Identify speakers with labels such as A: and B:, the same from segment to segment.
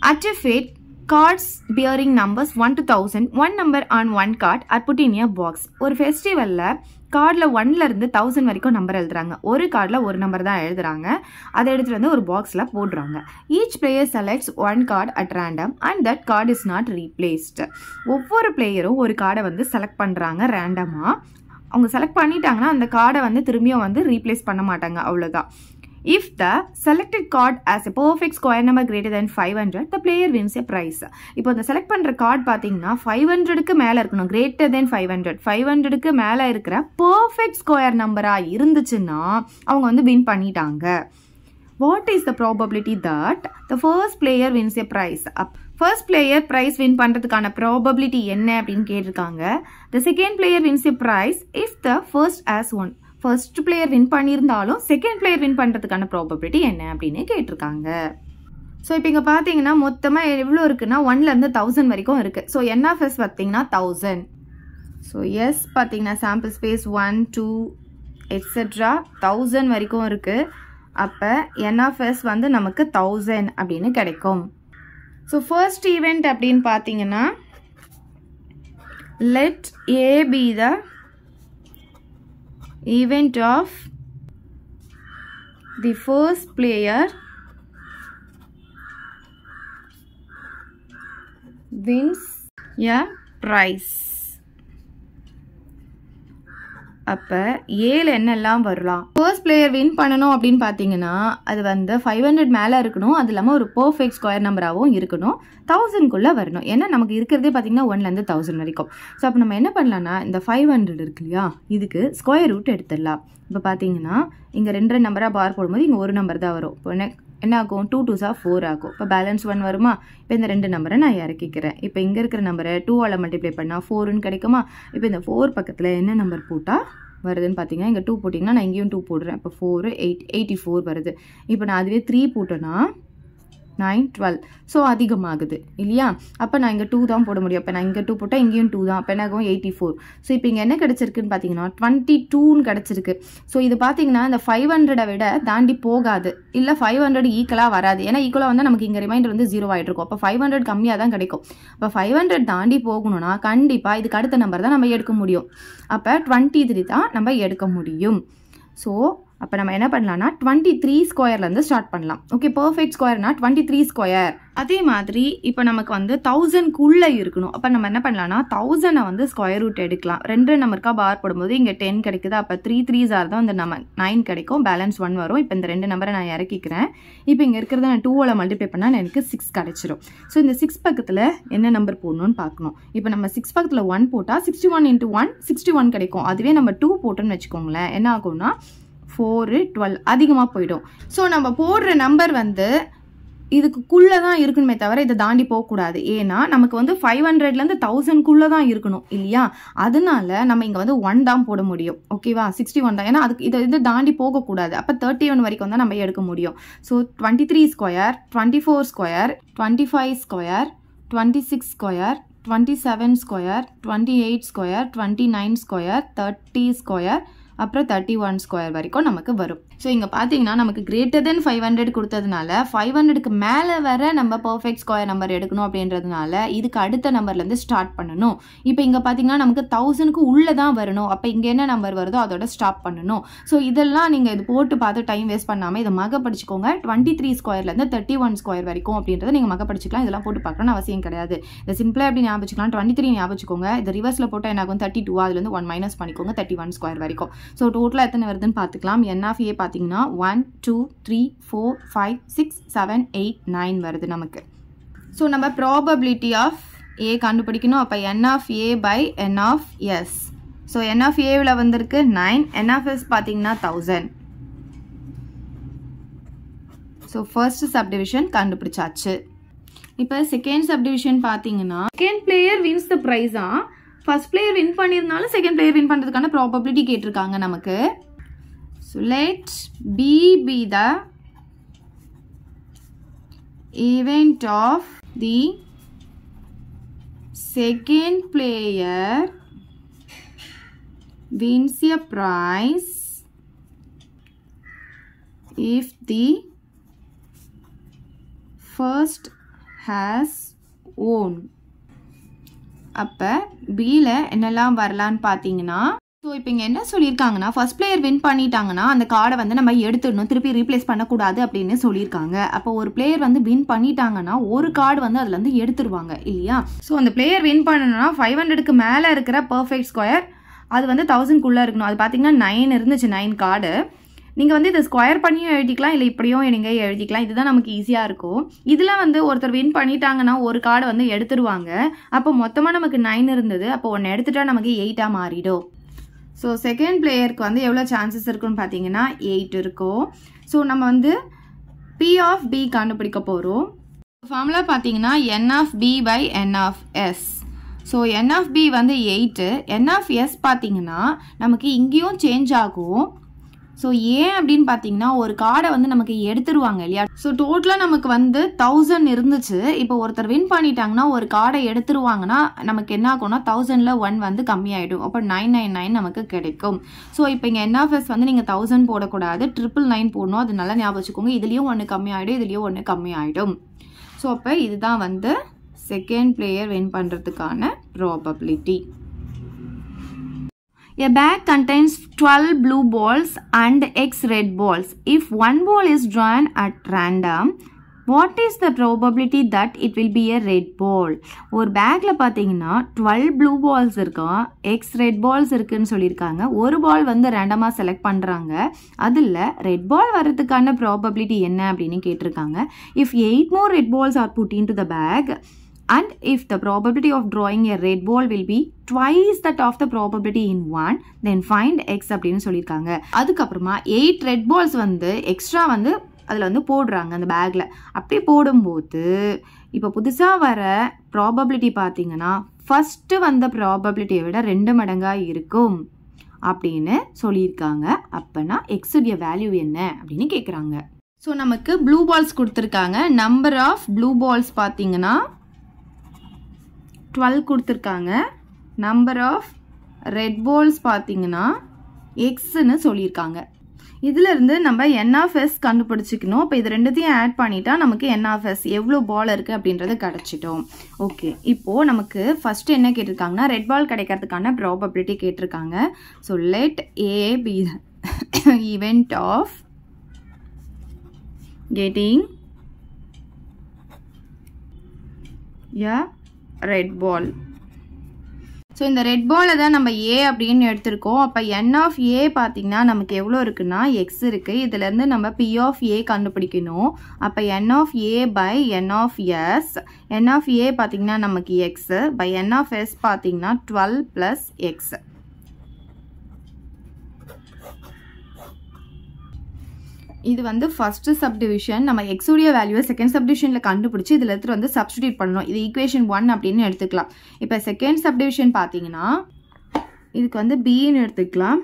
A: At a fate, cards bearing numbers 1 to 1000, one number on one card are put in a box. ஒரு ஃபெஸ்டிவல்ல கார்டில் 1ல இருந்து 1000 வரைக்கும் number எழுதுறாங்க. ஒரு கார்டில் ஒரு நம்பர் தான் எழுதுறாங்க. அதை எடுத்துகிட்டு வந்து ஒரு பாக்ஸில் போடுறாங்க. Each player selects one card at random and that card is not replaced. ஒவ்வொரு பிளேயரும் ஒரு கார்டை வந்து செலக்ட் பண்ணுறாங்க ரேண்டமாக. அவங்க செலக்ட் பண்ணிட்டாங்கன்னா அந்த கார்டை வந்து திரும்பியும் வந்து ரீப்ளேஸ் பண்ண மாட்டாங்க, அவ்வளோதான். If the selected card has a perfect square number greater than 500, the player wins a prize. இப்போ இந்த செலக்ட் பண்ணுற கார்டு பார்த்தீங்கன்னா 500க்கு மேலே இருக்கணும், greater than 500. 500க்கு மேலே இருக்கிற perfect square நம்பராக இருந்துச்சுன்னா அவங்க வந்து வின் பண்ணிட்டாங்க. What is the probability that the first player wins a prize? First player prize win பண்ணுறதுக்கான probability என்ன அப்படின்னு கேட்டிருக்காங்க. The second player wins a prize if the first has one. First player win பண்ணியிருந்தாலும் second player win பண்ணுறதுக்கான probability என்ன அப்படின்னு கேட்டிருக்காங்க. So இப்போ இங்கே பார்த்தீங்கன்னா மொத்தமாக எவ்வளோ இருக்குன்னா 1லேருந்து 1000 வரைக்கும் இருக்குது. ஸோ என்எஃப்எஸ் பார்த்தீங்கன்னா 1000. ஸோ எஸ் பார்த்தீங்கன்னா சாம்பிள் ஸ்பேஸ் 1 2 எட்ஸெட்ரா 1000 வரைக்கும் இருக்குது. அப்போ என்எஃப்எஸ் வந்து நமக்கு 1000 அப்படின்னு கிடைக்கும். ஸோ ஃபர்ஸ்ட் ஈவெண்ட் அப்படின்னு பார்த்தீங்கன்னா let A be the event of the first player wins a prize. அப்போ ஏல என்னெல்லாம் வரலாம்? ஃபர்ஸ்ட் பிளேயர் வின் பண்ணணும் அப்படின்னு பார்த்தீங்கன்னா அது வந்து 500 மேலே இருக்கணும். அது இல்லாமல் ஒரு பர்ஃபெக்ட் ஸ்கொயர் நம்பராகவும் இருக்கணும். 1000க்குள்ளே வரணும். ஏன்னா நமக்கு இருக்கிறதே பார்த்தீங்கன்னா 1லேருந்து 1000 வரைக்கும். ஸோ அப்போ நம்ம என்ன பண்ணலாம்னா இந்த 500 இருக்கு இல்லையா, இதுக்கு ஸ்கொயர் ரூட் எடுத்துடலாம். இப்போ பார்த்தீங்கன்னா இங்கே 2 நம்பராக பார் போடும்போது இங்கே ஒரு நம்பர் தான் வரும். இப்போ என்ன ஆகும்? 2 2s 4 ஆகும். இப்போ பேலன்ஸ் 1 வருமா? இப்போ இந்த 2 நம்பரை நான் இறக்கிக்கிறேன். இப்போ இங்கே இருக்கிற நம்பரை 2ஆல் மல்டிப்ளை பண்ணால் 4ன்னு கிடைக்குமா? இப்போ இந்த 4 பக்கத்தில் என்ன நம்பர் போட்டால் வருதுன்னு பார்த்தீங்கன்னா இங்கே 2 போட்டிங்கன்னா நான் இங்கேயும் 2 போடுறேன். இப்போ 4 8 84 வருது. இப்போ நான் அதுவே 3 போட்டேன்னா 9 12. ஸோ அதிகமாகுது இல்லையா? அப்போ நான் இங்கே 2 தான் போட முடியும். அப்போ நான் இங்கே 2 போட்டால் இங்கேயும் 2 தான். அப்போ என்ன ஆகும்? 84. ஸோ இப்போ இங்கே என்ன கிடச்சிருக்குன்னு பார்த்தீங்கன்னா 22ன்னு கிடச்சிருக்கு. ஸோ இது பார்த்தீங்கன்னா இந்த 500 விட தாண்டி போகாது, இல்லை 500 ஈக்குவலாக வராது. ஏன்னா ஈக்குவலாக வந்து நமக்கு இங்கே ரிமைண்டர் வந்து 0 ஆகிட்டு இருக்கும். அப்போ 500 கம்மியாக தான் கிடைக்கும். அப்போ 500 தாண்டி போகணும்னா கண்டிப்பாக இதுக்கு அடுத்த நம்பர் தான் நம்ம எடுக்க முடியும். அப்போ 23 தான் நம்ம எடுக்க முடியும். ஸோ அப்போ நம்ம என்ன பண்ணலாம்னா 23 ஸ்கொயர்லேருந்து ஸ்டார்ட் பண்ணலாம். ஓகே, பர்ஃபெக்ட் ஸ்கொயர்னா 23 ஸ்கொயர். அதே மாதிரி இப்போ நமக்கு வந்து 1000க்குள்ளே இருக்கணும். அப்போ நம்ம என்ன பண்ணலாம்னா 1000 வந்து ஸ்கொயர் ரூட் எடுக்கலாம். 2 நம்பருக்கா பார் போடும்போது இங்கே 10 கிடைக்குது. அப்போ 3 3s தான் இந்த நம்ம 9 கிடைக்கும். பேலன்ஸ் 1 வரும். இப்போ இந்த 2 நம்பரை நான் இறக்கிக்கிறேன். இப்போ இங்கே இருக்கிறத நான் 2ஆல் மல்டிப்ளை பண்ணால் எனக்கு 6 கிடைச்சிரும். ஸோ இந்த 6 பக்கத்தில் என்ன நம்பர் போடணும்னு பார்க்கணும். இப்போ நம்ம 6 பக்கத்தில் 1 போட்டால் 61 × 1 61 கிடைக்கும். அதுவே நம்ம 2 போட்டோன்னு வச்சுக்கோங்களேன், என்ன ஆகும்னா 4 12 அதிகமாக போயிடும். ஸோ நம்ம போடுற நம்பர் வந்து இதுக்குள்ளே தான் இருக்கணுமே தவிர இதை தாண்டி போகக்கூடாது. ஏன்னா நமக்கு வந்து 500லேருந்து 1000க்குள்ளே தான் இருக்கணும் இல்லையா? அதனால நம்ம இங்கே வந்து 1 தான் போட முடியும். ஓகேவா? 61 தான். ஏன்னா அதுக்கு இது தாண்டி போகக்கூடாது. அப்போ 31 வரைக்கும் தான் நம்ம எடுக்க முடியும். So 23 square, 24 square, 25 square, 26 square, 27 square, 28 square, 29 square, 30 square, அப்புறம் 31 ஸ்கொயர் வரைக்கும் நமக்கு வரும். ஸோ இங்கே பார்த்தீங்கன்னா நமக்கு கிரேட்டர் தென் 500 கொடுத்ததுனால 500க்கு மேலே வர நம்ம பர்ஃபெக்ட் ஸ்கொயர் நம்பர் எடுக்கணும் அப்படின்றதுனால இதுக்கு அடுத்த நம்பர்லேருந்து ஸ்டார்ட் பண்ணணும். இப்போ இங்கே பார்த்தீங்கன்னா நமக்கு 1000க்கு உள்ளே தான் வரணும். அப்போ இங்கே என்ன நம்பர் வருதோ அதோட ஸ்டாப் பண்ணணும். ஸோ இதெல்லாம் நீங்கள் இது போட்டு பார்த்து டைம் வேஸ்ட் பண்ணாமல் இதை மக படிச்சுக்கோங்க. 23 ஸ்கொயர்லேருந்து 31 ஸ்கொயர் வரைக்கும் அப்படின்றத நீங்கள் மக படிச்சுக்கலாம். இதெல்லாம் போட்டு பார்க்கணும்னு அவசியம் கிடையாது. இதை சிம்பிளாக எப்படி ஞாபகம் வச்சுக்கலாம்? 23 ஞாபகம் வச்சுக்கோங்க. இது ரிவர்ஸில் போட்டால் என்ன ஆகும்? 32. அதுலேருந்து 1 மைனஸ் பண்ணிக்கோங்க. 31 ஸ்கொயர் வரைக்கும். ஸோ டோட்டலாக எத்தனை வருதுன்னு பார்த்துக்கலாம். என் ஆஃப் ஏ பார்த்தீங்கன்னா 1 2 3 4 5 6 7 8 9 வருது நமக்கு. ஸோ நம்ம ப்ராபபிலிட்டி ஆஃப் ஏ கண்டுபிடிக்கணும். அப்போ N of A by N of S. So N of ஏவில் வந்திருக்கு 9, என் ஆஃப் எஸ் பார்த்தீங்கன்னா 1000. ஸோ ஃபர்ஸ்ட் சப்டிவிஷன் கண்டுபிடிச்சாச்சு. இப்போ செகண்ட் சப்டிவிஷன் பார்த்தீங்கன்னா செகண்ட் பிளேயர் வின்ஸ் த ப்ரைஸா, ஃபர்ஸ்ட் பிளேயர் வின் பண்ணியிருந்தாலும் செகண்ட் பிளேயர் வின் பண்ணுறதுக்கான ப்ராபபிலிட்டி கேட்டிருக்காங்க நமக்கு. So let B be the event of the second player wins a prize if the first has won. அப்போ பியில் என்னெல்லாம் வரலான்னு பார்த்தீங்கன்னா, ஸோ இப்போ இங்கே என்ன சொல்லியிருக்காங்கன்னா, ஃபர்ஸ்ட் பிளேயர் வின் பண்ணிட்டாங்கன்னா அந்த கார்டை வந்து நம்ம எடுத்துடணும், திருப்பி ரீப்ளேஸ் பண்ணக்கூடாது அப்படின்னு சொல்லியிருக்காங்க. அப்போ ஒரு பிளேயர் வந்து வின் பண்ணிட்டாங்கன்னா ஒரு கார்டு வந்து அதுலேருந்து எடுத்துருவாங்க இல்லையா. ஸோ அந்த பிளேயர் வின் பண்ணணும்னா 500க்கு மேலே இருக்கிற பர்ஃபெக்ட் ஸ்கொயர் அது வந்து 1000க்குள்ளே இருக்கணும். அது பார்த்தீங்கன்னா 9 இருந்துச்சு, 9 கார்டு. நீங்கள் வந்து இதை ஸ்கொயர் பண்ணியும் எழுதிக்கலாம், இல்லை இப்படியும் நீங்கள் எழுதிக்கலாம். இதுதான் நமக்கு ஈஸியாக இருக்கும். இதில் வந்து ஒருத்தர் வின் பண்ணிட்டாங்கன்னா ஒரு கார்டு வந்து எடுத்துருவாங்க. அப்போ மொத்தமாக நமக்கு 9 இருந்தது, அப்போ ஒன்று எடுத்துட்டா நமக்கு 8ஆக மாறிடும். ஸோ செகண்ட் பிளேயருக்கு வந்து எவ்வளோ சான்சஸ் இருக்குன்னு பார்த்தீங்கன்னா 8 இருக்கும். ஸோ நம்ம வந்து P ஆஃப் B கண்டுபிடிக்க போகிறோம். ஃபார்முலா பார்த்தீங்கன்னா N of B by N of S. So N of B வந்து 8, N ஆஃப் S பார்த்தீங்கன்னா நமக்கு இங்கேயும் சேஞ்ச் ஆகும். ஸோ ஏன் அப்படின்னு பார்த்தீங்கன்னா ஒரு கார்டை வந்து நமக்கு எடுத்துருவாங்க இல்லையா. ஸோ டோட்டலாக நமக்கு வந்து 1000 இருந்துச்சு. இப்போ ஒருத்தர் வின் பண்ணிட்டாங்கன்னா ஒரு கார்டை எடுத்துருவாங்கன்னா நமக்கு என்ன ஆகும்னா 1000ல் 1 வந்து கம்மியாயிடும். அப்போ 999 நமக்கு கிடைக்கும். ஸோ இப்போ இங்கே NFS வந்து நீங்கள் 1000 போடக்கூடாது, 999 போடணும். அது நல்லா ஞாபகம் வச்சுக்கோங்க. இதுலேயும் 1 கம்மியாயிடும், இதுலேயும் 1 கம்மியாயிடும். ஸோ அப்போ இதுதான் வந்து செகண்ட் பிளேயர் வின் பண்ணுறதுக்கான probability. A bag contains 12 blue balls and X red balls. If one ball is drawn at random, what is the probability that it will be a red ball? ஒரு பேக்கில் பார்த்தீங்கன்னா 12 blue balls இருக்கும், X red balls இருக்குன்னு சொல்லியிருக்காங்க. ஒரு பால் வந்து ரேண்டமாக select பண்ணுறாங்க. அதில் ரெட் பால் வர்றதுக்கான ப்ராபபிலிட்டி என்ன அப்படின்னு கேட்டிருக்காங்க. If 8 more red balls are put into the bag, and if the probability of drawing a red ball will be twice that of the probability in one, then find X அப்படின்னு சொல்லியிருக்காங்க. அதுக்கப்புறமா 8 red balls வந்து extra வந்து அதில் வந்து போடுறாங்க அந்த பேக்கில். அப்படி போடும்போது இப்போ புதுசாக வர ப்ராபபிலிட்டி பார்த்தீங்கன்னா ஃபஸ்ட்டு வந்த ப்ராபபிலிட்டியை விட 2 மடங்காக இருக்கும் அப்படின்னு சொல்லியிருக்காங்க. அப்போனா எக்ஸுடைய வேல்யூ என்ன அப்படின்னு கேட்குறாங்க. ஸோ நமக்கு ப்ளூ பால்ஸ் கொடுத்துருக்காங்க. நம்பர் ஆஃப் ப்ளூ பால்ஸ் பார்த்தீங்கன்னா 12 கொடுத்துருக்காங்க. நம்பர் ஆஃப் ரெட் பால்ஸ் பார்த்தீங்கன்னா எக்ஸ்ன்னு சொல்லியிருக்காங்க. இதிலிருந்து நம்ம NFS கண்டுபிடிச்சிக்கணும். இப்போ இது ரெண்டுத்தையும் ஆட் பண்ணிட்டா நமக்கு NFS எவ்வளோ பால் இருக்குது அப்படின்றது கிடச்சிட்டோம். ஓகே, இப்போது நமக்கு ஃபஸ்ட்டு என்ன கேட்டிருக்காங்கன்னா ரெட் பால் கிடைக்கிறதுக்கான ப்ராபபிலிட்டி கேட்டிருக்காங்க. So let A be the event of getting a red ball. So இந்த ரெட் பாலை தான் நம்ம A அப்படின்னு எடுத்திருக்கோம். அப்போ N ஆஃப் A பார்த்தீங்கன்னா நமக்கு எவ்வளோ இருக்குன்னா X இருக்குது. இதுலேருந்து நம்ம P ஆஃப் A கண்டுபிடிக்கணும். அப்போ N of A by N of S. N of A பார்த்தீங்கன்னா நமக்கு X by N of S பார்த்தீங்கன்னா 12 + X. இது வந்து ஃபஸ்ட்டு சப்டிவிஷன். நம்ம எக்ஸுடைய வேல்யூவை செகண்ட் சப்டிவிஷனில் கண்டுபிடிச்சி இதில் எடுத்துகிட்டு வந்து சப்ஸ்டியூட் பண்ணணும். இது ஈக்குவேஷன் 1 அப்படின்னு எடுத்துக்கலாம். இப்போ செகண்ட் சப்டிவிஷன் பார்த்தீங்கன்னா இதுக்கு வந்து Bன்னு எடுத்துக்கலாம்.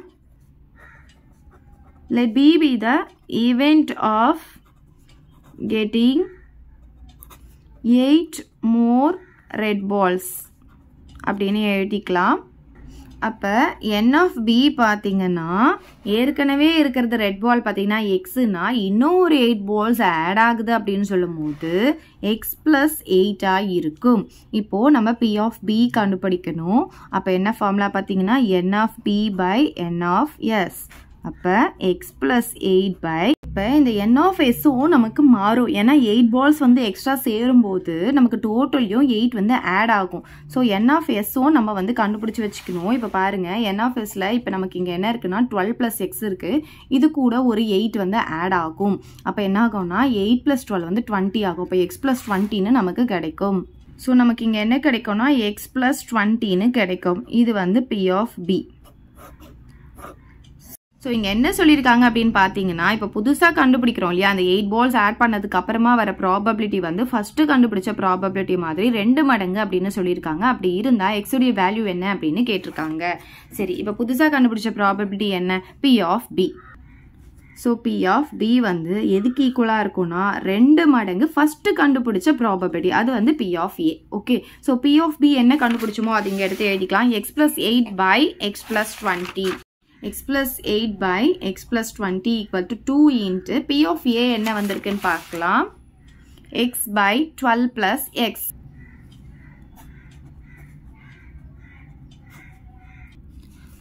A: let B be the event of getting 8 more red balls அப்படின்னு எழுதிக்கலாம். அப்போ N ஆஃப் B பார்த்தீங்கன்னா ஏற்கனவே இருக்கிறது ரெட் பால் பார்த்தீங்கன்னா எக்ஸுனா இன்னும் ஒரு 8 பால்ஸ் ஆட் ஆகுது அப்படின்னு சொல்லும் போது X + 8 இருக்கும். இப்போது நம்ம P ஆஃப் B கண்டுபிடிக்கணும். அப்போ என்ன ஃபார்முலா பார்த்தீங்கன்னா N of B by N of S. அப்போ X + 8 பை இப்போ இந்த N ஆஃப் Sவும் நமக்கு மாறும். ஏன்னா 8 பால்ஸ் வந்து எக்ஸ்ட்ரா சேரும்போது நமக்கு டோட்டல்லையும் 8 வந்து ஆட் ஆகும். ஸோ N ஆஃப் Sவும் நம்ம வந்து கண்டுபிடிச்சி வச்சுக்கணும். இப்போ பாருங்கள் N ஆஃப் Sல இப்போ நமக்கு இங்கே என்ன இருக்குன்னா 12 + X இருக்குது. இது கூட ஒரு 8 வந்து ஆட் ஆகும். அப்போ என்ன ஆகும்னா 8 + 12 வந்து 20 ஆகும். இப்போ X + 20ன்னு நமக்கு கிடைக்கும். ஸோ நமக்கு இங்கே என்ன கிடைக்கும்னா X + 20ன்னு கிடைக்கும். இது வந்து P ஆஃப் B. ஸோ இங்கே என்ன சொல்லியிருக்காங்க அப்படின்னு பார்த்தீங்கன்னா இப்போ புதுசாக கண்டுபிடிக்கிறோம் இல்லையா, அந்த 8 பால்ஸ் ஆட் பண்ணதுக்கு அப்புறமா வர ப்ராபபிலிட்டி வந்து ஃபஸ்ட்டு கண்டுபிடிச்ச ப்ராபபிலிட்டி மாதிரி 2 மடங்கு அப்படின்னு சொல்லியிருக்காங்க. அப்படி இருந்தால் எக்ஸுடைய வேல்யூ என்ன அப்படின்னு கேட்டிருக்காங்க. சரி, இப்போ புதுசாக கண்டுபிடிச்ச ப்ராபபிலிட்டி என்ன? P of B. So P of B வந்து எதுக்கு ஈக்குவலாக இருக்கும்னா 2 மடங்கு ஃபஸ்ட்டு கண்டுபிடிச்ச ப்ராபபிலிட்டி, அது வந்து P of A. Okay, so P of B என்ன கண்டுபிடிச்சோமோ அது இங்கே எடுத்து எழுதிக்கலாம். X + 8 by X + 20. X + 8 by X + 20 = 2 into P of A என்ன வந்திருக்குன்னு பார்க்கலாம். x by 12 plus x.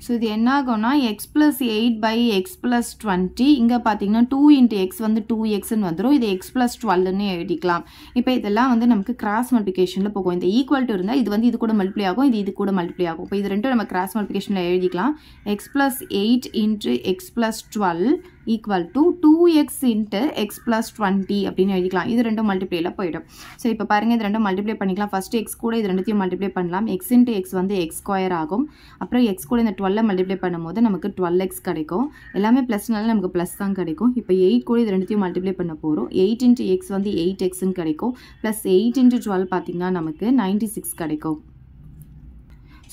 A: So இது என்ன ஆகும்னா x plus 8 by x plus 20. இங்க பாத்தீங்கன்னா 2 into x வந்து 2x ன்னு வந்துரும். இது x plus 12 ன்னு எழுதிக்கலாம். இப்போ இதெல்லாம் வந்து நமக்கு கிராஸ் மல்டிப்ளிகேஷன்ல போகும். இந்த ஈக்குவல் டு இருந்தா இது வந்து இது கூட மல்டிப்ளை ஆகும், இது கூட மல்டிப்ளை ஆகும். இப்போ இது ரெண்டும் நம்ம கிராஸ் மல்டிப்ளிகேஷன்ல எழுதிக்கலாம். x plus 8 into x plus 12 equal to 2x into x plus 20 அப்படின்னு எழுதிக்கலாம். இது ரெண்டும் மல்டிப்ளைல போய்டும். சோ இப்போ பாருங்க இது ரெண்டும் மல்டிப்ளை பண்ணிக்கலாம். ஃபர்ஸ்ட் x கூட இது ரெண்டையும் மல்டிப்ளை பண்ணலாம். x into x வந்து x ஸ்கொயர் ஆகும். அப்புறம் x கூட இந்த 12 மல்டிப்ளை பண்ணும்போது நமக்கு 12x கிடைக்கும். எல்லாமே பிளஸ்னால நமக்கு பிளஸ் தான் கிடைக்கும். இப்போ 8 கூட இது ரெண்டையும் மல்டிப்ளை பண்ண போறோம். 8 into x வந்து 8x ன்னு கிடைக்கும். பிளஸ் 8 into 12 பாத்தீங்கன்னா நமக்கு 96 கிடைக்கும்.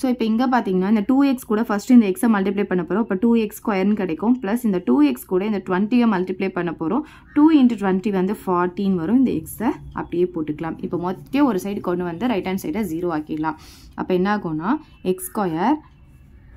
A: So இப்போ இங்க பாத்தீங்கன்னா இந்த 2x கூட ஃபர்ஸ்ட் இந்த x மல்டிப்ளை பண்ண போறோம். அப்ப 2x ஸ்கொயர்னு கிடைக்கும். பிளஸ் இந்த 2x கூட இந்த 20 மல்டிப்ளை பண்ண போறோம். 2 into 20 வந்து 14 வரும். இந்த x அப்படியே போட்டுக்கலாம். இப்போ மொத்தம் ஒரு சைடு கொண்டு வந்து ரைட் ஹேண்ட் சைட 0 ஆக்கிடலாம். அப்ப என்ன ஆகும்னா x square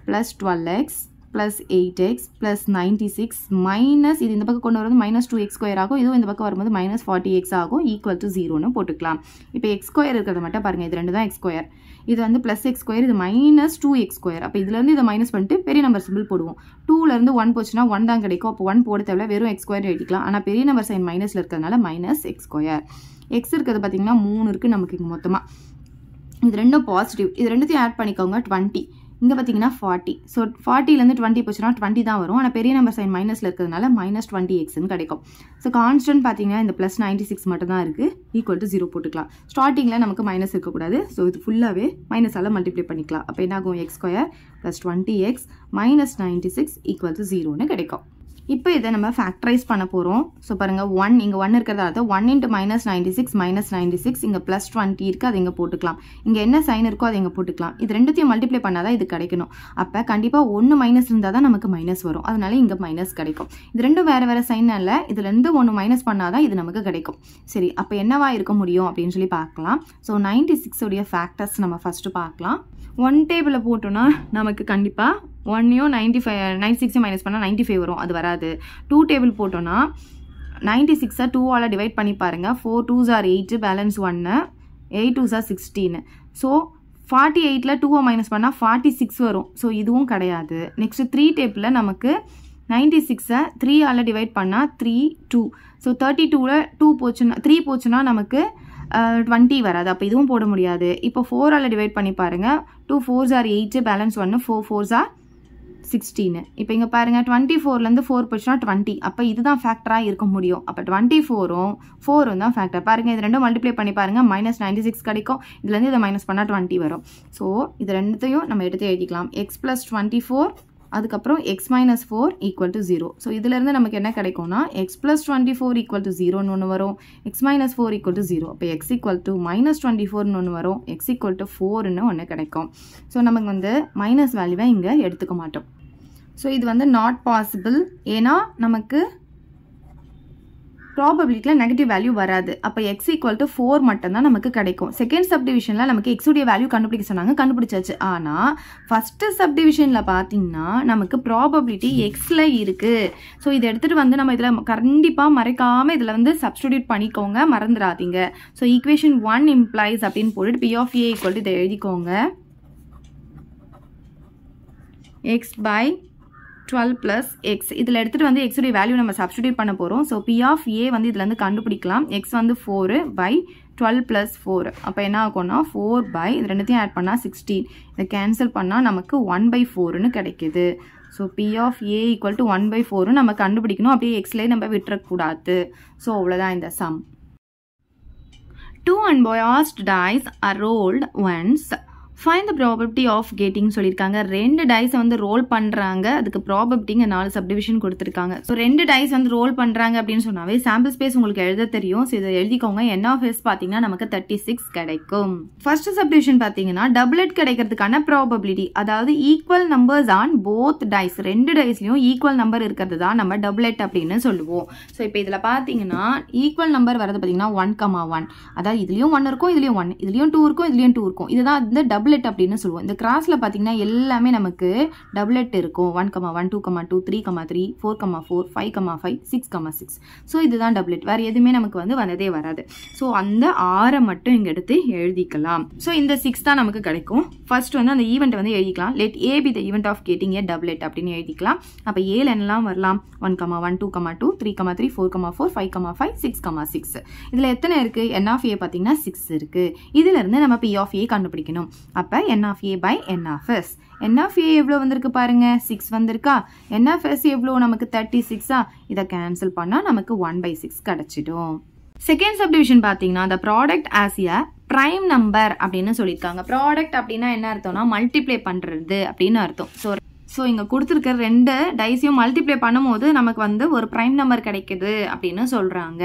A: plus 12x plus 8x plus 96 minus இது இந்த பக்கம் கொண்டு வரும்போது minus 2x ஸ்கொயர் ஆகும். இதுவும் இந்த பக்கம் வரும்போது minus 40x ஆகும். equal to 0ன்னு போட்டுக்கலாம். இப்போ x ஸ்கொயர் இருக்கிறது மட்டும் பாருங்க. இது ரெண்டு தான் x ஸ்கொயர். இது வந்து plus x ஸ்கொயர், இது minus 2x ஸ்கொயர். அப்போ இதுல இருந்து இதை மைனஸ் பண்ணிட்டு பெரிய நம்பர் சிம்பிள் போடுவோம். 2ல இருந்து 1 போச்சுன்னா 1 தான் கிடைக்கும். அப்போ 1 போட தேவையில்ல, வெறும் x ஸ்கொயர் எழுதிக்கலாம். ஆனா பெரிய நம்பர் சைன் மைனஸ்ல இருக்கிறதுனால minus x ஸ்கொயர். x இருக்கிறது பாத்தீங்கன்னா 3 இருக்கு நமக்கு இங்க மொத்தமா. இது ரெண்டும் பாசிட்டிவ். இது ரெண்டுத்தையும் ஆட் பண்ணிக்கோங்க 20. இங்க பாத்தீங்கன்னா 40. சோ 40ல இருந்து 20 போச்சுனா 20 தான் வரும். ஆனா பெரிய நம்பர் சைன் மைனஸ்ல இருக்கிறதுனால -20x ன்னு கிடைக்கும். சோ கான்ஸ்டன்ட் பாத்தீங்கன்னா இந்த +96 மட்டும் தான் இருக்கு. ஈக்குவல் டு 0 போட்டுக்கலாம். ஸ்டார்டிங்ல நமக்கு மைனஸ் இருக்க கூடாது. சோ இது ஃபுல்லாவே மைனஸால மல்டிப்ளை பண்ணிக்கலாம். அப்ப என்ன ஆகும்? x² + 20x - 96 = 0 ன்னு கிடைக்கும். இப்போ இதை நம்ம ஃபேக்டரைஸ் பண்ண போறோம். சோ பாருங்க 1 இங்க 1 இருக்கிறதால 1 × -96 -96 இங்க +20 இருக்கு, அது இங்க போட்டுக்கலாம். இங்க என்ன சைன் இருக்கோ அதை இங்க போட்டுக்கலாம். இது ரெண்டுத்தையும் மல்டிப்ளை பண்ணாதான் இது கிடைக்கணும். அப்ப கண்டிப்பா 1 மைனஸ் இருந்தா தான் நமக்கு மைனஸ் வரும். அதனால இங்க மைனஸ் கிடைக்கும். இது ரெண்டும் வேற வேற சைன் இல்ல, இதுல இருந்து 1 மைனஸ் பண்ணாதான் இது நமக்கு கிடைக்கும். சரி, அப்ப என்னவா இருக்க முடியும் அப்படின்னு சொல்லி பார்க்கலாம். சோ 96 உடைய ஃபேக்டர்ஸ் நம்ம ஃபர்ஸ்ட் பார்க்கலாம். 1 டேபிள போட்டோம்னா நமக்கு கண்டிப்பா 1யும் 96 மைனஸ் பண்ணா 95 வரும். அது வராது. 2 டேபிள் போட்டோம்னா 96 2 ஆல டிவைட் பண்ணி பாருங்க. 4 2s are 8, balance 1, 8 2s are 16. So 48ல 2 மைனஸ் பண்ணா 46 வரும். ஸோ இதுவும் கிடையாது. நெக்ஸ்ட் 3 டேபிள்ல நமக்கு 96 3 ஆல டிவைட் பண்ணா 3 2. ஸோ 32ல 2 போச்சுன்னா 3 போச்சுன்னா நமக்கு 20 வராது. அப்போ இதுவும் போட முடியாது. இப்போ 4 ஆல டிவைட் பண்ணி பாருங்க. 2 4s are 8, balance 1, 4 4s are 16. இப்போ இங்க பாருங்க 24ல இருந்து 4 போச்சுனா 20. அப்ப இதுதான் ஃபேக்டரா இருக்க முடியும். அப்ப 24ம் 4ம் தான் ஃபேக்டர். பாருங்க இது ரெண்டும் மல்டிப்ளை பண்ணி பாருங்க. -96 கிடைக்கும். இதுல இருந்து இதை மைனஸ் பண்ணா 20 வரும். சோ இது ரெண்டுத்தையும் நம்ம எடுத்து எழுதிக்கலாம். x + 24 அதுக்கப்புறம் x - 4 = 0. ஸோ இதுல இருந்து நமக்கு என்ன கிடைக்கும்னா x + 24 = 0ன்னு ஒன்று வரும். x - 4 = 0. அப்போ x = -24ன்னு ஒன்று வரும். x = 4ன்னு ஒன்று கிடைக்கும். ஸோ நமக்கு வந்து மைனஸ் வேல்யூவை இங்க எடுத்துக்க மாட்டோம். ஸோ இது வந்து நாட் பாசிபிள். ஏன்னா நமக்கு ப்ராபபிலிட்டியில் நெகட்டிவ் வேல்யூ வராது. அப்போ x = 4 மட்டும்தான் நமக்கு கிடைக்கும். செகண்ட் சப்டிவிஷனில் நமக்கு x உடைய வேல்யூ கண்டுபிடிக்க சொன்னாங்க, கண்டுபிடிச்சாச்சு. ஆனால் ஃபர்ஸ்ட் சப்டிவிஷனில் பார்த்தீங்கன்னா நமக்கு ப்ராபபிலிட்டி எக்ஸில் இருக்கு. ஸோ இதை எடுத்துகிட்டு வந்து நம்ம இதில் கண்டிப்பாக மறைக்காமல் இதில் வந்து சப்ஸ்டிடியூட் பண்ணிக்கோங்க, மறந்துடாதீங்க. ஸோ ஈக்குவேஷன் 1 இம்ப்ளைஸ் அப்படின்னு போட்டுட்டு P(a) = இதை எழுதிக்கோங்க. x by 12 plus x. இதில் எடுத்துட்டு வந்து x உடைய வேல்யூ நம்ம சப்ஸ்டிடியூட் பண்ண போறோம். ஸோ P(a) வந்து இதுல இருந்து கண்டுபிடிக்கலாம். x வந்து 4 by 12 plus 4. அப்போ என்ன ஆகும்னா 4 by இது ரெண்டுத்தையும் ஆட் பண்ணா 16. இதை கேன்சல் பண்ணா நமக்கு 1/4ன்னு கிடைக்குது. ஸோ P(a) = 1/4 நம்ம கண்டுபிடிக்கணும். அப்படியே xலேயே நம்ம விட்டுறக்கூடாது. ஸோ அவ்வளோதான் இந்த some. 2 unbiased dice are rolled once. Find the probability of getting சொல்லியிருக்காங்க. 2 டைஸ் வந்து ரோல் பண்றாங்க. அதுக்கு ப்ராபபிலிட்டிங்க 4 சப்டிவிஷன் கொடுத்துருக்காங்க. ஸோ 2 டைஸ் வந்து ரோல் பண்றாங்க அப்படின்னு சொன்னாவே சாம்பிள் ஸ்பேஸ் உங்களுக்கு எழுத தெரியும். ஸோ இதை எழுதிக்கோங்க. n(s) பார்த்தீங்கன்னா நமக்கு 36 கிடைக்கும். ஃபர்ஸ்ட் சப்டிவிஷன் பார்த்தீங்கன்னா டபுளட் கிடைக்கிறதுக்கான ப்ராபபிலிட்டி, அதாவது equal numbers on both dice. 2 டைஸ்லயும் ஈக்குவல் நம்பர் இருக்கிறது தான் நம்ம டபுளட் அப்படின்னு சொல்லுவோம். ஸோ இப்போ இதில் பார்த்தீங்கன்னா ஈக்குவல் நம்பர் வரது பார்த்தீங்கன்னா 1,1. அதாவது இதுலயும் 1 இருக்கும், இதுலயும் 1, இதுலயும் 2 இருக்கும், இதுலயும் 2 இருக்கும். இதுதான் இந்த டபுளெட் அப்படின்னு சொல்லுவோம். இந்த கிராஸ்ல பாத்தீங்கன்னா எல்லாமே நமக்கு டபுளெட் இருக்கும். 1,1 2,2 3,3 4,4 5,5 6,6. ஸோ இதுதான் டபுளெட். வேற எதுவுமே நமக்கு வந்து வந்ததே வராது. ஸோ அந்த 6 மட்டும் இங்க எடுத்து எழுதிக்கலாம். ஸோ இந்த 6 தான் நமக்கு கிடைக்கும். ஃபர்ஸ்ட் வந்து அந்த ஈவெண்ட் வந்து எழுதிக்கலாம். Let A be the event of getting a doublet அப்படின்னு எழுதிக்கலாம். அப்ப ஏல என்னெல்லாம் வரலாம்? 1,1 2,2 3,3 4,4 5,5 6,6. இதுல எத்தனை இருக்கு? n of a பாத்தீங்கன்னா 6 இருக்கு. இதுல இருந்து நம்ம p of a கண்டுபிடிக்கணும். அப்ப n of a by n of s. n of a எவ்வளவு வந்திருக்கு பாருங்க, 6 வந்திருக்கா. n of s எவ்வளவு நமக்கு 36. இத கேன்சல் பண்ணா நமக்கு 1/6 கிடைச்சிடும். செகண்ட் சப்டிவிஷன் பாத்தீங்கன்னா the product as a prime number அப்படின்னு சொல்லியிருக்காங்க. ப்ராடக்ட் அப்படின்னா என்ன அர்த்தம்னா மல்டிப்ளை பண்றது அப்படின்னு அர்த்தம். ஸோ இங்கே கொடுத்துருக்க 2 டைஸையும் மல்டிப்ளை பண்ணும்போது நமக்கு வந்து ஒரு ப்ரைம் நம்பர் கிடைக்குது அப்படின்னு சொல்கிறாங்க.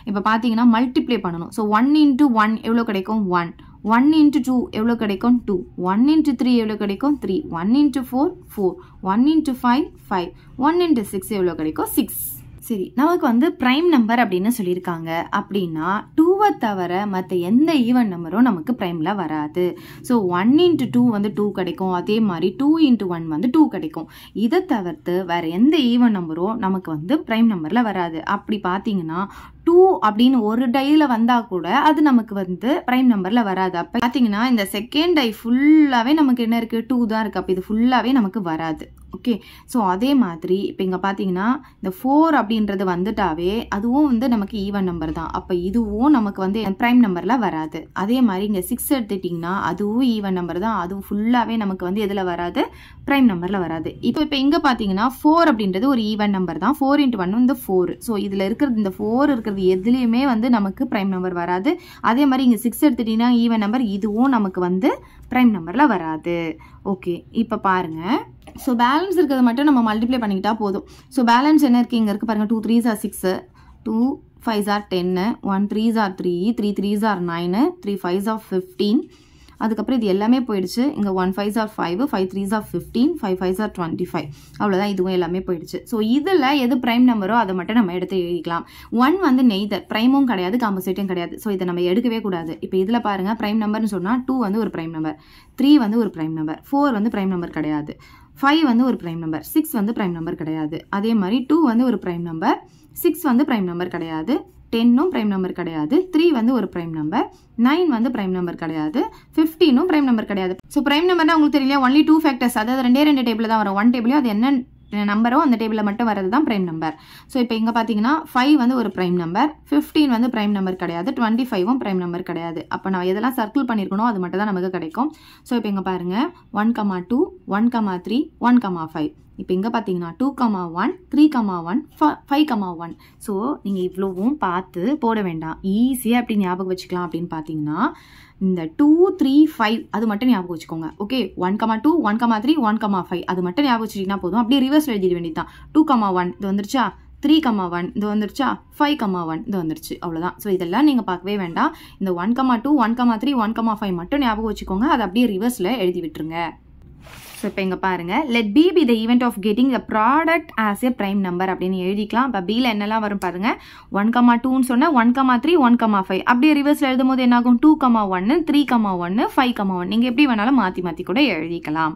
A: இப்போ பார்த்தீங்கன்னா மல்டிப்ளை பண்ணணும். ஸோ 1 × 1 எவ்வளோ கிடைக்கும்? 1. 1 × 2 எவ்வளோ கிடைக்கும்? 2. 1 × 3 எவ்வளோ கிடைக்கும்? 3. 1 × 4 4. 1 × 5 5. 1 × 6 எவ்வளோ கிடைக்கும்? 6. சரி, நமக்கு வந்து ப்ரைம் நம்பர் அப்படின்னு சொல்லியிருக்காங்க. அப்படின்னா 2வை தவிர மற்ற எந்த ஈவன் நம்பரும் நமக்கு ப்ரைம்ல வராது. ஸோ 1 × 2 வந்து 2 கிடைக்கும். அதே மாதிரி 2 × 1 வந்து 2 கிடைக்கும். இதை தவிர்த்து வேற எந்த ஈவன் நம்பரும் நமக்கு வந்து ப்ரைம் நம்பர்ல வராது. அப்படி பார்த்தீங்கன்னா 2 அப்படின்னு ஒரு டைல வந்தா கூட அது நமக்கு வந்து ப்ரைம் நம்பர்ல வராது. அப்ப பாத்தீங்கன்னா இந்த செகண்ட் டை ஃபுல்லாவே நமக்கு என்ன இருக்கு? 2 தான் இருக்கு. அப்ப இது ஃபுல்லாவே நமக்கு வராது. ஓகே, ஸோ அதே மாதிரி இப்போ இங்கே பார்த்தீங்கன்னா இந்த 4 அப்படின்றது வந்துட்டாவே அதுவும் வந்து நமக்கு ஈவன் நம்பர் தான். அப்போ இதுவும் நமக்கு வந்து ப்ரைம் நம்பரில் வராது. அதே மாதிரி இங்கே 6 எடுத்துட்டிங்கன்னா அதுவும் ஈவன் நம்பர் தான். அதுவும் ஃபுல்லாகவே நமக்கு வந்து எதில் வராது? ப்ரைம் நம்பரில் வராது. இப்போ இங்கே பார்த்தீங்கன்னா 4 அப்படின்றது ஒரு ஈவன் நம்பர் தான். 4 × 1 வந்து 4. ஸோ இதில் இருக்கிறது இந்த 4 இருக்கிறது எதுலேயுமே வந்து நமக்கு ப்ரைம் நம்பர் வராது. அதே மாதிரி இங்கே 6 எடுத்துட்டிங்கன்னா ஈவன் நம்பர், இதுவும் நமக்கு வந்து ப்ரைம் நம்பரில் வராது. ஓகே, இப்போ பாருங்க. ஸோ பேலன்ஸ் இருக்கிறது மட்டும் நம்ம மல்டிப்ளை பண்ணிக்கிட்டா போதும். ஸோ பேலன்ஸ் என்ன இருக்குது? இங்கே இருக்குது பாருங்கள். 2 3s are 6, 2 5s are 10, 1 3s are 3, 3 3s are 9, 3 5s are 15. அதுக்கப்புறம் இது எல்லாமே போயிடுச்சு. இங்கே 1 5s are 5, 5 3s are 15, 5 5s are 25. அவ்வளோதான், இதுவும் எல்லாமே போயிடுச்சு. ஸோ இதில் எது ப்ரைம் நம்பரோ அதை மட்டும் நம்ம எடுத்து எழுதிக்கலாம். 1 வந்து நெய்தர் ப்ரைமும் கிடையாது, காம்பன்சேட்டும் கிடையாது. ஸோ இதை நம்ம எடுக்கவே கூடாது. இப்போ இதில் பாருங்கள், ப்ரைம் நம்பர்னு சொன்னால் 2 வந்து ஒரு ப்ரைம் நம்பர், 3 வந்து ஒரு ப்ரைம் நம்பர், 4 வந்து ப்ரைம் நம்பர் கிடையாது, 5 வந்து ஒரு ப்ரைம் நம்பர், 6 வந்து ப்ரைம் நம்பர் கிடையாது. அதே மாதிரி 2 வந்து ஒரு ப்ரைம் நம்பர், 6 வந்து ப்ரைம் நம்பர் கிடையாது, 10ம் ப்ரைம் நம்பர் கிடையாது, 3 வந்து ஒரு ப்ரைம் நம்பர், 9 வந்து ப்ரைம் நம்பர் கிடையாது, 15ம் ப்ரைம் நம்பர் கிடையாது. ஸோ ப்ரைம் நம்பர்னா உங்களுக்கு தெரியல, ஒன்லி 2 ஃபேக்டர்ஸ், அதாவது 2 டேபிள் தான் வரும். 1 டேபிளையும் அது என்ன நம்பரோ அந்த டேபிளில் மட்டும் வரது தான் ப்ரைம் நம்பர். ஸோ இப்போ இங்கே பார்த்தீங்கன்னா 5 வந்து ஒரு ப்ரைம் நம்பர், 15 வந்து ப்ரைம் நம்பர் கிடையாது, 25ம் ப்ரைம் நம்பர் கிடையாது. அப்போ நான் எதெல்லாம் சர்க்கிள் பண்ணியிருக்கணும் அது மட்டும் தான் நமக்கு கிடைக்கும். ஸோ இப்போ இங்கே பாருங்கள், 1,2 1,3 1,5. இப்போ இங்கே பார்த்தீங்கன்னா 2,1 3,1 5,1. ஸோ நீங்கள் இவ்வளவும் பார்த்து போட வேண்டாம், ஈஸியாக அப்படி ஞாபகம் வச்சுக்கலாம். அப்படின்னு பார்த்தீங்கன்னா இந்த 2 3 5 அது மட்டும் ஞாபகம் வச்சுக்கோங்க. ஓகே, 1,2 1,3 1,5 அது மட்டும் ஞாபகம் வச்சுட்டீங்கன்னா போதும். அப்படியே ரிவர்ஸ் எழுதிட வேண்டியது தான். 2,1 இது வந்துருச்சா, 3,1 இது வந்துருச்சா, 5,1 இது வந்துருச்சு, அவ்வளோதான். ஸோ இதெல்லாம் நீங்கள் பார்க்கவே வேண்டாம். இந்த 1,2 1,3 1,5 மட்டும் ஞாபகம் வச்சுக்கோங்க. அதை அப்படியே ரிவர்ஸில் எழுதி விட்டுருங்க. ஸோ இப்போ இங்கே பாருங்கள், let B be the event of getting the product as a prime number அப்படின்னு எழுதிக்கலாம். இப்போ பியில் என்னெல்லாம் வரும் பாருங்கள். 1,2ன்னு சொன்னால் 1,3 1,5 அப்படியே ரிவர்ஸில் எழுதும் போது என்ன ஆகும்? 2,1 3,1 5,1. நீங்கள் எப்படி வேணாலும் மாற்றி மாற்றி கூட எழுதிக்கலாம்.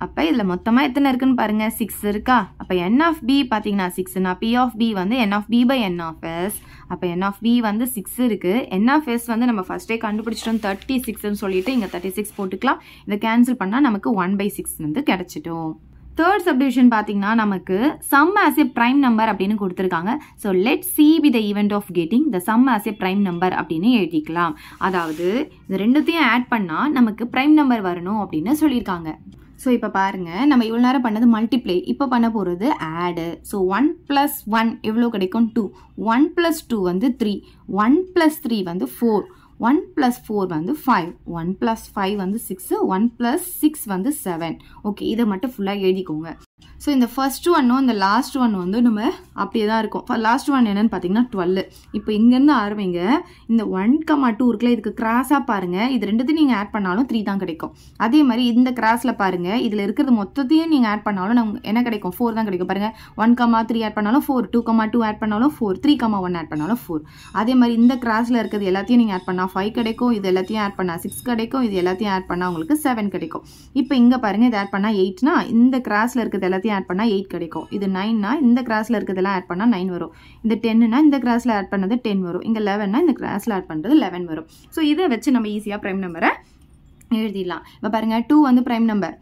A: அப்போ இதில் மொத்தமாக எத்தனை இருக்குன்னு பாருங்கள், 6 இருக்கா. அப்போ n of b பார்த்தீங்கன்னா 6னா p of b வந்து n of b by n of s. அப்போ n of b வந்து 6 இருக்குது. n of s வந்து நம்ம ஃபர்ஸ்டே கண்டுபிடிச்சிட்டோம் 36ன்னு சொல்லிட்டு இங்கே 36 போட்டுக்கலாம். இதை கேன்சல் பண்ணால் நமக்கு 1/6 வந்து கிடைச்சிட்டோம். தேர்ட் சப்டிவிஷன் பார்த்தீங்கன்னா நமக்கு sum as a prime number அப்படின்னு கொடுத்துருக்காங்க. So let C be the event of getting the sum as a prime number அப்படின்னு எழுதிக்கலாம். அதாவது இது ரெண்டுத்தையும் ஆட் பண்ணால் நமக்கு ப்ரைம் நம்பர் வரணும் அப்படின்னு சொல்லியிருக்காங்க. ஸோ இப்போ பாருங்கள், நம்ம இவ்வளோ நேரம் பண்ணது மல்டிப்ளை, இப்போ பண்ண போகிறது ஆடு. ஸோ 1 + 1 எவ்வளோ கிடைக்கும்? 2. 1 + 2 வந்து 3, 1 + 3 வந்து 4, 1 + 4 வந்து 5, 1 + 5 வந்து 6, 1 + 6 வந்து 7. ஓகே, இதை மட்டும் ஃபுல்லாக எழுதிக்கோங்க. ஸோ இந்த ஃபர்ஸ்ட் ஒன்னும் இந்த லாஸ்ட் ஒன் வந்து நம்ம அப்படியே தான் இருக்கும். லாஸ்ட் ஒன் என்னன்னு பார்த்தீங்கன்னா 12. இப்போ இங்கேருந்து ஆரம்பிங்க. இந்த 1,2 இருக்குல்ல, இதுக்கு கிராஸாக பாருங்கள். இது ரெண்டுத்தையும் நீங்கள் ஆட் பண்ணாலும் 3 தான் கிடைக்கும். அதே மாதிரி இந்த கிராஸில் பாருங்கள், இதில் இருக்கிறது மொத்தத்தையும் நீங்கள் ஆட் பண்ணாலும் நமக்கு என்ன கிடைக்கும்? 4 தான் கிடைக்கும். பாருங்கள், 1,3 ஆட் பண்ணாலும் 4, 2,2 ஆட் பண்ணாலும் 4, 3,1 ஆட் பண்ணாலும் 4. அதே மாதிரி இந்த கிராஸில் இருக்கிறது எல்லாத்தையும் நீங்கள் ஆட் பண்ணால் 5 கிடைக்கும். இது எல்லாத்தையும் ஆட் பண்ணால் 6 கிடைக்கும். இது எல்லாத்தையும் ஆட் பண்ணால் உங்களுக்கு 7 கிடைக்கும். இப்போ இங்கே பாருங்கள், இது ஆட் பண்ணால் 8னா இந்த கிராஸில் இருக்கிறது எல்லாத்தையும் ஆட் பண்ணால் 8 கிடைக்கும். இது 9னா இந்த கிராஸில் இருக்கிறதெல்லாம் ஆட் பண்ணால் 9 வரும். இந்த 10னா இந்த கிராஸில் ஆட் பண்ணது 10 வரும். இங்கே 11னா இந்த கிராஸில் ஆட் பண்ணுறது 11 வரும். ஸோ இதை வச்சு நம்ம ஈஸியாக ப்ரைம் நம்பரை எழுதிடலாம். இப்போ பாருங்கள், 2 வந்து ப்ரைம் நம்பர்,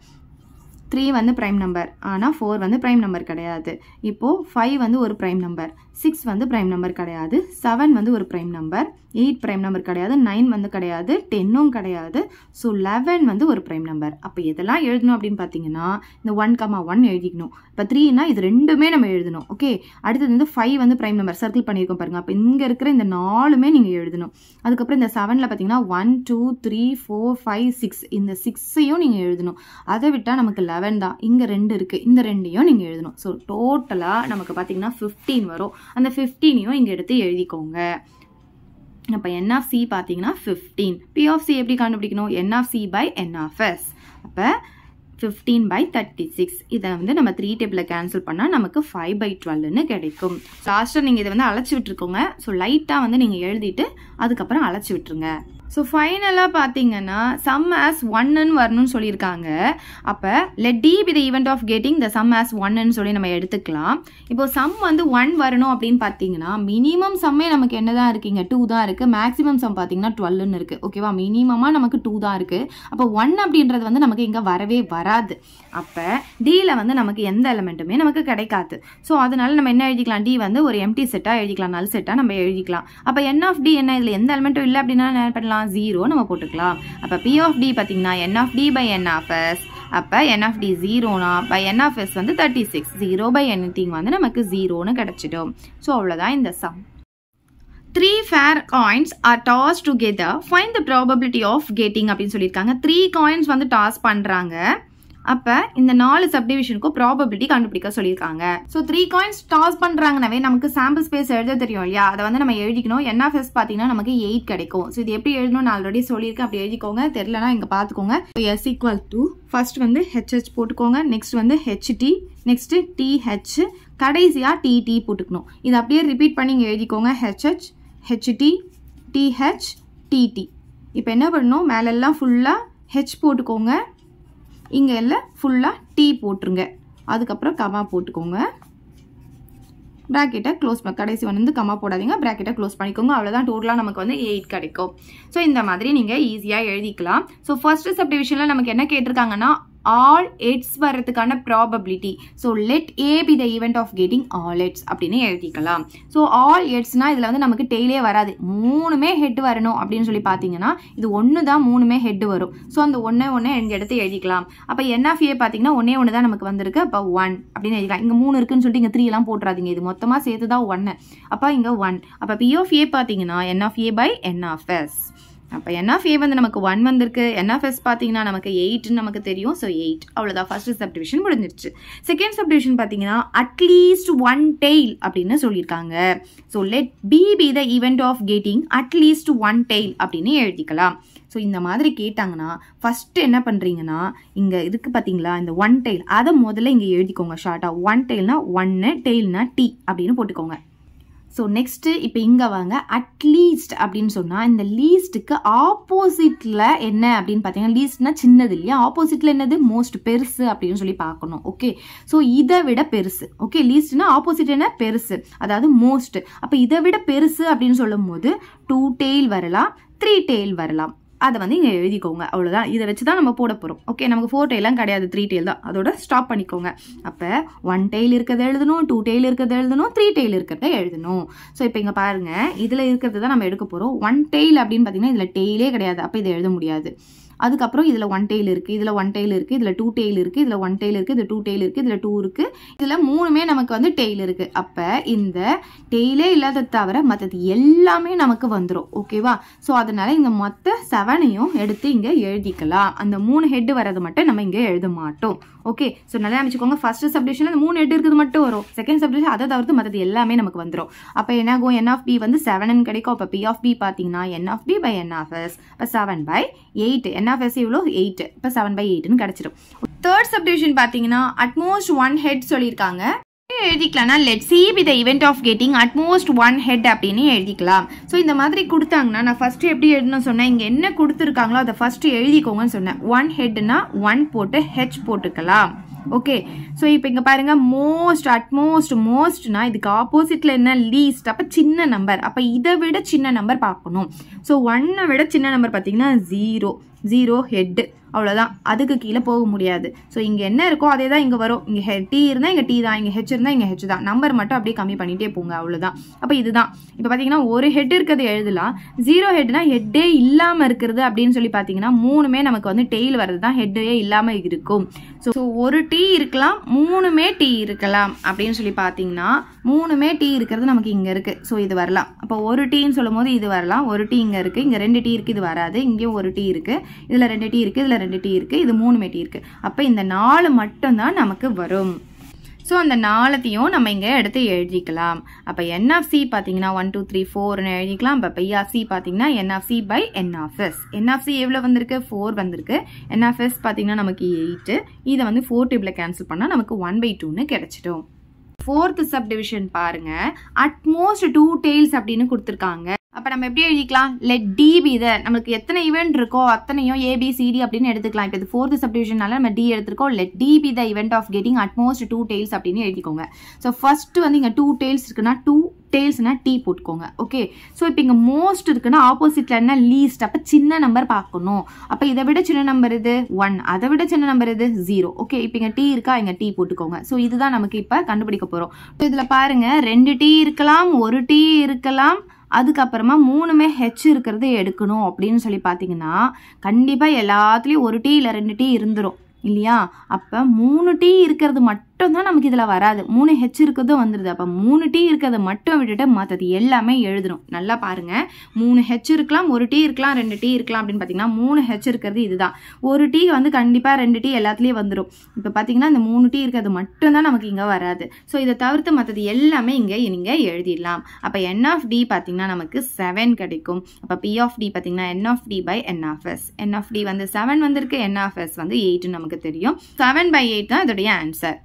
A: 3 வந்து ப்ரைம் நம்பர், ஆனால் 4 வந்து ப்ரைம் நம்பர் கிடையாது. இப்போது 5 வந்து ஒரு ப்ரைம் நம்பர், 6 வந்து ப்ரைம் நம்பர் கிடையாது, 7 வந்து ஒரு ப்ரைம் நம்பர், 8 ப்ரைம் நம்பர் கிடையாது, 9 வந்து கிடையாது, 10ம் கிடையாது. ஸோ 11 வந்து ஒரு ப்ரைம் நம்பர். அப்போ எதெல்லாம் எழுதணும் அப்படின்னு பார்த்தீங்கன்னா இந்த 1,1 எழுதிக்கணும். இப்போ 3னா இது ரெண்டுமே நம்ம எழுதணும். ஓகே, அடுத்தது வந்து 5 வந்து ப்ரைம் நம்பர், சர்க்கிள் பண்ணியிருக்கோம் பாருங்கள். அப்போ இங்கே இருக்கிற இந்த 4மே நீங்கள் எழுதணும். அதுக்கப்புறம் இந்த 7ல் பார்த்தீங்கன்னா 1, 2, 3, 4, 5, 6 இந்த 6ஐயும் நீங்கள் எழுதணும். அதை விட்டால் நமக்கு 11 தான். இங்கே 2 இருக்குது, இந்த 2ஐயும் நீங்கள் எழுதணும். ஸோ டோட்டலாக நமக்கு பார்த்தீங்கன்னா 15 வரும். அந்த 15ஐயும் இங்கே எடுத்து எழுதிக்கோங்க. அப்போ n of c பார்த்தீங்கன்னா 15. p of c எப்படி கண்டுபிடிக்கணும்? n of c by n of s. அப்போ 15/36. இதை வந்து நம்ம 3 டேபிளில் கேன்சல் பண்ணால் நமக்கு 5/12ன்னு கிடைக்கும். லாஸ்ட்டாக நீங்கள் இதை வந்து அழைச்சி விட்டுருக்கோங்க. ஸோ லைட்டாக வந்து நீங்கள் எழுதிட்டு அதுக்கப்புறம் அழைச்சி விட்டுருங்க. ஸோ ஃபைனலாக பார்த்தீங்கன்னா சம் ஆஸ் 1ன்னு வரணும்னு சொல்லியிருக்காங்க. அப்போ let D be the event of getting the sum as 1ன்னு சொல்லி நம்ம எடுத்துக்கலாம். இப்போ சம் வந்து 1 வரணும் அப்படின்னு பார்த்தீங்கன்னா மினிமம் சம்மே நமக்கு என்ன தான் இருக்குங்க? 2 தான் இருக்குது. மேக்ஸிமம் சம் பார்த்தீங்கன்னா 12ன்னு இருக்குது. ஓகேவா? மினிமமாக நமக்கு 2 தான் இருக்குது. அப்போ 1 அப்படின்றது வந்து நமக்கு இங்கே வரவே வராது. அப்போ டியில் வந்து நமக்கு எந்த எலிமெண்ட்டுமே நமக்கு கிடைக்காது. ஸோ அதனால நம்ம என்ன எழுதிக்கலாம்? டி வந்து ஒரு எம்டி செட்டாக எழுதிக்கலாம், நல் செட்டாக நம்ம எழுதிக்கலாம். அப்போ n ஆஃப் டி என்ன? இதில் எந்த எலிமெண்ட்டும் இல்லை அப்படின்னா என்ன பண்ணலாம்? 0 நம்ம போட்டுக்கலாம். அப்போ p of d பார்த்தீங்கன்னா n of d by n of s. அப்போ n of d 0னா by n of s வந்து 36. 0 by anything வந்து நமக்கு 0ன்னு கிடைச்சிடும். ஸோ அவ்வளோதான் இந்த some. 3 fair coins are tossed together. Find the probability of getting அப்படின்னு சொல்லியிருக்காங்க. 3 coins வந்து டாஸ் பண்ணுறாங்க. அப்போ இந்த 4 சப்டிவிஷனுக்கும் ப்ராபபிலிட்டி கண்டுபிடிக்க சொல்லியிருக்காங்க. ஸோ 3 காயின்ஸ் டாஸ் பண்ணுறாங்கனாவே நமக்கு சாம்பிள் ஸ்பேஸ் எழுத தெரியும் இல்லையா? அதை வந்து நம்ம எழுதிக்கணும். n of s பார்த்தீங்கன்னா நமக்கு 8 கிடைக்கும். ஸோ இது எப்படி எழுதணும்? நான் ஆல்ரெடி சொல்லியிருக்கேன், அப்படி எழுதிக்கோங்க. தெரியலனா இங்கே பார்த்துக்கோங்க. s ஈக்குவல் டு ஃபர்ஸ்ட் வந்து hh போட்டுக்கோங்க, நெக்ஸ்ட் வந்து ht, நெக்ஸ்ட் th, கடைசியாக tt போட்டுக்கணும். இது அப்படியே ரிப்பீட் பண்ணி இங்கே எழுதிக்கோங்க. hh, ht, th, tt. இப்போ என்ன பண்ணணும்? மேலெல்லாம் ஃபுல்லாக h போட்டுக்கோங்க, இங்கே எல்லாம் ஃபுல்லாக டி போட்டுருங்க. அதுக்கப்புறம் கமா போட்டுக்கோங்க, ப்ராக்கெட்டை க்ளோஸ் பண்ண. கடைசி வந்து கமா போடாதீங்க, ப்ராக்கெட்டை க்ளோஸ் பண்ணிக்கோங்க. அவ்வளோதான். டோட்டலாக நமக்கு வந்து 8 கிடைக்கும். ஸோ இந்த மாதிரி நீங்கள் ஈஸியாக எழுதிக்கலாம். ஸோ ஃபர்ஸ்ட் சப்டிவிஷனில் நமக்கு என்ன கேட்டிருக்காங்கன்னா all its வரதுக்கான probability. So let A be the event of getting all eights அப்படின்னு எழுதிக்கலாம். ஸோ ஆல் எட்ஸ்னா இதில் வந்து நமக்கு டெய்லே வராது, 3மே ஹெட் வரணும் அப்படின்னு சொல்லி பார்த்தீங்கன்னா இது 1 தான் 3மே ஹெட் வரும். ஸோ அந்த 1 இந்த இடத்த எழுதிக்கலாம். அப்போ n of a பார்த்தீங்கன்னா 1 தான் நமக்கு வந்திருக்கு. அப்போ 1 அப்படின்னு எழுதிக்கலாம். இங்கே 3 இருக்குன்னு சொல்லிட்டு இங்கே 3 எல்லாம் போட்டுறாதீங்க, இது மொத்தமாக சேர்த்து தான் 1. அப்போ இங்கே 1. அப்போ p of a பார்த்தீங்கன்னா n of a by n of s. அப்போ n of a வந்து நமக்கு 1 வந்திருக்கு. n of s பார்த்தீங்கன்னா நமக்கு 8ன்னு நமக்கு தெரியும். ஸோ 8. அவ்வளோதான். ஃபர்ஸ்ட் சப்டிவிஷன் முடிஞ்சிருச்சு. செகண்ட் சப்டிவிஷன் பார்த்தீங்கன்னா அட்லீஸ்ட் 1 டெய்ல் அப்படின்னு சொல்லியிருக்காங்க. So let b be the event of getting at least 1 tail அப்படின்னு எழுதிக்கலாம். ஸோ இந்த மாதிரி கேட்டாங்கன்னா ஃபஸ்ட்டு என்ன பண்ணுறீங்கன்னா இங்கே இருக்குது பார்த்தீங்களா இந்த 1 டெய்ல், அதை முதல்ல இங்கே எழுதிக்கோங்க ஷார்ட்டாக. 1 டெய்ல்னா 1, டெய்ல்னா t அப்படின்னு போட்டுக்கோங்க. ஸோ நெக்ஸ்ட்டு இப்போ இங்கே வாங்க. அட்லீஸ்ட் அப்படின்னு சொன்னால் இந்த லீஸ்ட்டுக்கு ஆப்போசிட்டில் என்ன அப்படின்னு பார்த்தீங்கன்னா லீஸ்ட்னா சின்னது இல்லையா? ஆப்போசிட்டில் என்னது? மோஸ்ட், பெருசு அப்படின்னு சொல்லி பார்க்கணும். ஓகே, ஸோ இதை விட பெருசு. ஓகே, லீஸ்ட்னா ஆப்போசிட் என்ன? பெருசு, அதாவது மோஸ்ட். அப்போ இதை விட பெருசு அப்படின்னு சொல்லும் போது 2 டெய்ல் வரலாம், 3 டெய்ல் வரலாம். அதை வந்து இங்கே எழுதிக்கோங்க. அவ்வளோதான். இதை வச்சு தான் நம்ம போட போகிறோம். ஓகே, நமக்கு 4 டெய்லாம் கிடையாது, 3 டெய்ல் தான். அதோட ஸ்டாப் பண்ணிக்கோங்க. அப்போ 1 டெய்ல் இருக்கிறத எழுதணும், 2 டெய்ல் இருக்கிறத எழுதணும், 3 டெய்ல் இருக்கிறத எழுதணும். ஸோ இப்போ இங்கே பாருங்கள், இதில் இருக்கிறது தான் நம்ம எடுக்க போகிறோம். 1 டெய்ல் அப்படின்னு பார்த்தீங்கன்னா இதில் டெய்லே கிடையாது. அப்போ இதை எழுத முடியாது. அதுக்கப்புறம் இதில் 1 டெய்ல் இருக்குது, இதில் 1 டெய்ல் இருக்குது, இதில் 2 டெய்ல் இருக்குது, இதில் 1 டெய்ல் இருக்குது, இதில் 2 டெய்ல் இருக்குது, இதில் 2 இருக்குது, இதில் 3மே நமக்கு வந்து டெய்ல் இருக்குது. அப்போ இந்த டெய்லே இல்லாத தவிர மற்றது எல்லாமே நமக்கு வந்துடும். ஓகேவா? ஸோ அதனால இங்கே மொத்த 7ஐயும் எடுத்து இங்கே எழுதிக்கலாம். அந்த 3 ஹெட் வரது மட்டும் நம்ம இங்கே எழுத மாட்டோம். ஓகே, ஸோ நல்லா அமைச்சுக்கோங்க. ஃபர்ஸ்ட் சப்டிவிஷனில் அந்த 3 ஹெட் இருக்குது மட்டும் வரும். செகண்ட் சப்டிவிஷன் அதை தவிர்த்து மற்றது எல்லாமே நமக்கு வந்துடும். அப்போ என்ன ஆகும்? n of b வந்து 7ன்னு கிடைக்கும். அப்போ p of b பார்த்தீங்கன்னா n of b by n of s, இப்போ 7/8. n of s எவ்வளோ? 8. இப்போ 7/8ன்னு கிடைச்சிடும். தேர்ட் சப்டிவிஷன் பார்த்தீங்கன்னா அட்மோஸ்ட் 1 ஹெட் சொல்லியிருக்காங்க. எழுதிக்கலாம்னா let c be the event of getting at most 1 head அப்படின்னு எழுதிக்கலாம். ஸோ இந்த மாதிரி கொடுத்தாங்கன்னா நான் ஃபர்ஸ்ட் எப்படி எழுதணும்னு சொன்னேன், இங்கே என்ன கொடுத்துருக்காங்களோ அதை ஃபர்ஸ்ட் எழுதிக்கோங்கன்னு சொன்னேன். 1 ஹெட்னா 1 போட்டு ஹெச் போட்டுக்கலாம். ஓகே, ஸோ இப்போ இங்கே பாருங்க, மோஸ்ட் அட்மோஸ்ட் மோஸ்ட்னா இதுக்கு ஆப்போசிட்ல என்ன? லீஸ்ட். அப்போ சின்ன நம்பர். அப்போ இதை விட சின்ன நம்பர் பார்க்கணும். ஸோ 1ஐ விட சின்ன நம்பர் பார்த்தீங்கன்னா 0 ஹெட். அவ்வளோதான், அதுக்கு கீழே போக முடியாது. ஸோ இங்கே என்ன இருக்கோ அதே தான் இங்கே வரும். இங்கே டி இருந்தால் இங்கே டி தான், இங்கே ஹெச் இருந்தால் இங்கே ஹெச் தான். நம்பர் மட்டும் அப்படியே கம்மி பண்ணிகிட்டே போங்க, அவ்வளோதான். அப்போ இதுதான் இப்போ பார்த்தீங்கன்னா ஒரு ஹெட் இருக்கிறது எழுதலாம். 0 ஹெட்னா ஹெட்டே இல்லாமல் இருக்கிறது அப்படின்னு சொல்லி பார்த்தீங்கன்னா 3மே நமக்கு வந்து டெய்ல் வர்றது தான் ஹெட்டே இல்லாமல் இருக்கும். ஸோ ஒரு டி இருக்கலாம், 3மே டி இருக்கலாம் அப்படின்னு சொல்லி பார்த்தீங்கன்னா 3மே டி இருக்கிறது நமக்கு இங்கே இருக்குது. ஸோ இது வரலாம். அப்போ ஒரு டீன்னு சொல்லும் போது இது வரலாம். ஒரு டீ இங்கே இருக்குது, இங்கே 2 டீ இருக்குது, இது வராது. இங்கேயும் ஒரு டீ இருக்குது, இதில் 2 டீ இருக்குது, இதில் 2 டீ இருக்குது, இது 3மே டீ இருக்குது. அப்போ இந்த 4 மட்டும்தான் நமக்கு வரும். ஸோ அந்த 4ஐயும் நம்ம இங்கே எடுத்து எழுதிக்கலாம். அப்போ n of c பார்த்தீங்கன்னா 1 2 3 4ன்னு எழுதிக்கலாம். இப்போ p of c பார்த்தீங்கன்னா n of c by n of s. n of c எவ்வளோ வந்திருக்கு? 4 வந்திருக்கு. n of s பார்த்தீங்கன்னா நமக்கு 8. இதை வந்து 4 டேபிள கேன்சல் பண்ணால் நமக்கு 1/2ன்னு கிடைச்சிடும். ஃபோர்த் சப்டிவிஷன் பாருங்க, அட்மோஸ்ட் 2 டெய்ல்ஸ் அப்படின்னு கொடுத்துருக்காங்க. அப்போ நம்ம எப்படி எழுதிக்கலாம்? let d be the, நம்மளுக்கு எத்தனை ஈவெண்ட் இருக்கோ அத்தனையும் ABCD அப்படின்னு எடுத்துக்கலாம். இப்போ இது ஃபோர்த் சப்டிவிஷனால நம்ம D எடுத்துருக்கோம். let d be the event of getting at most 2 tails அப்படின்னு எழுதிக்கோங்க. ஸோ ஃபர்ஸ்ட் வந்து இங்கே 2 tails இருக்குன்னா 2 டெய்ல்ஸ்னா டி போட்டுக்கோங்க. ஓகே, ஸோ இப்போ இங்கே மோஸ்ட் இருக்குன்னா ஆப்போசிட்ல என்ன? லீஸ்ட். அப்போ சின்ன நம்பர் பார்க்கணும். அப்போ இதை விட சின்ன நம்பர் இது 1, அதை விட சின்ன நம்பர் இது 0. ஓகே, இப்போ இங்கே டி இருக்கா? இங்கே டி போட்டுக்கோங்க. ஸோ இதுதான் நமக்கு இப்போ கண்டுபிடிக்க போகிறோம். இதில் பாருங்க 2 டீ இருக்கலாம், 1 டீ இருக்கலாம், அதுக்கப்புறமா 3மே ஹெச் இருக்கிறது எடுக்கணும் அப்படின்னு சொல்லி பார்த்தீங்கன்னா கண்டிப்பாக எல்லாத்துலேயும் 1 டீ இல்லை 2 டீ இருந்துடும் இல்லையா? அப்போ 3 டீ இருக்கிறது மட்டும் தான் நமக்கு இதில் வராது. 3 ஹெச் இருக்கிறதும் வந்துடுது. அப்போ 3 டீ இருக்கிறத மட்டும் விட்டுட்டு மற்றது எல்லாமே எழுதணும். நல்லா பாருங்க, 3 ஹெச் இருக்கலாம், 1 டீ இருக்கலாம், 2 டீ இருக்கலாம் அப்படின்னு பார்த்தீங்கன்னா 3 ஹெச் இருக்கிறது இதுதான். 1 டீ வந்து கண்டிப்பாக 2 டீ எல்லாத்துலேயும் வந்துடும். இப்போ பார்த்தீங்கன்னா இந்த 3 டீ இருக்கிறது மட்டும் தான் நமக்கு இங்கே வராது. ஸோ இதை தவிர்த்து மற்றது எல்லாமே இங்கே நீங்கள் எழுதிடலாம். அப்போ n of d பார்த்தீங்கன்னா நமக்கு 7 கிடைக்கும். அப்போ p of d பார்த்தீங்கன்னா n of d by n of s. n of d வந்து 7 வந்திருக்கு, n of s வந்து 8 நமக்கு தெரியும். 7/8 தான் இதோடைய ஆன்சர்.